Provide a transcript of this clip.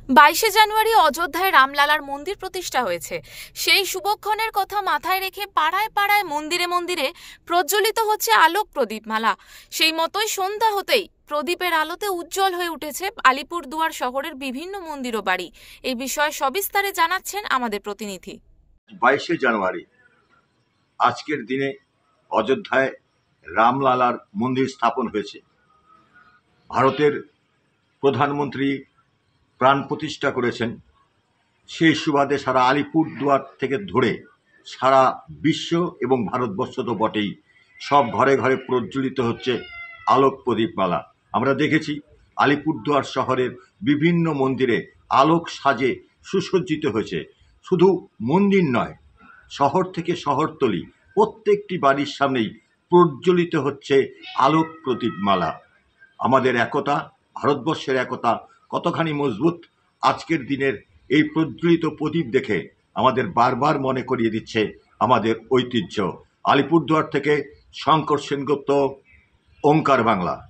22শে জানুয়ারি অযোধ্যায় রামলালার মন্দির প্রতিষ্ঠা হয়েছে। সেই শুভক্ষণের কথা মাথায় রেখে পাড়ায় পাড়ায় মন্দিরে মন্দিরে প্রজ্বলিত হচ্ছে আলোক প্রদীপমালা। সেই মতোই সন্ধ্যা হতেই প্রদীপের আলোতে উজ্জ্বল হয়ে উঠেছে আলিপুরদুয়ার শহরের বিভিন্ন মন্দির ও বাড়ি। এই বিষয়ে সবিস্তারে জানাচ্ছেন আমাদের প্রতিনিধি। 22শে জানুয়ারি আজকের দিনে অযোধ্যায় রামলালার মন্দির স্থাপন হয়েছে। ভারতের প্রধানমন্ত্রী প্রাণ প্রতিষ্ঠা করেছেন। সেই সুবাদে সারা আলিপুরদুয়ার থেকে ধরে সারা বিশ্ব এবং ভারতবর্ষ তো বটেই, সব ঘরে ঘরে প্রজ্বলিত হচ্ছে আলোক প্রদীপমালা। আমরা দেখেছি আলিপুরদুয়ার শহরের বিভিন্ন মন্দিরে আলোক সাজে সুসজ্জিত হয়েছে। শুধু মন্দির নয়, শহর থেকে শহরতলি প্রত্যেকটি বাড়ির সামনেই প্রজ্বলিত হচ্ছে আলোক প্রদীপমালা। আমাদের একতা, ভারতবর্ষের একতা কতখানি মজবুত আজকের দিনের এই প্রজ্বলিত প্রদীপ দেখে আমাদের বারবার মনে করিয়ে দিচ্ছে আমাদের ঐতিহ্য। আলিপুরদুয়ার থেকে শঙ্কর সেনগুপ্ত, ওঙ্কার বাংলা।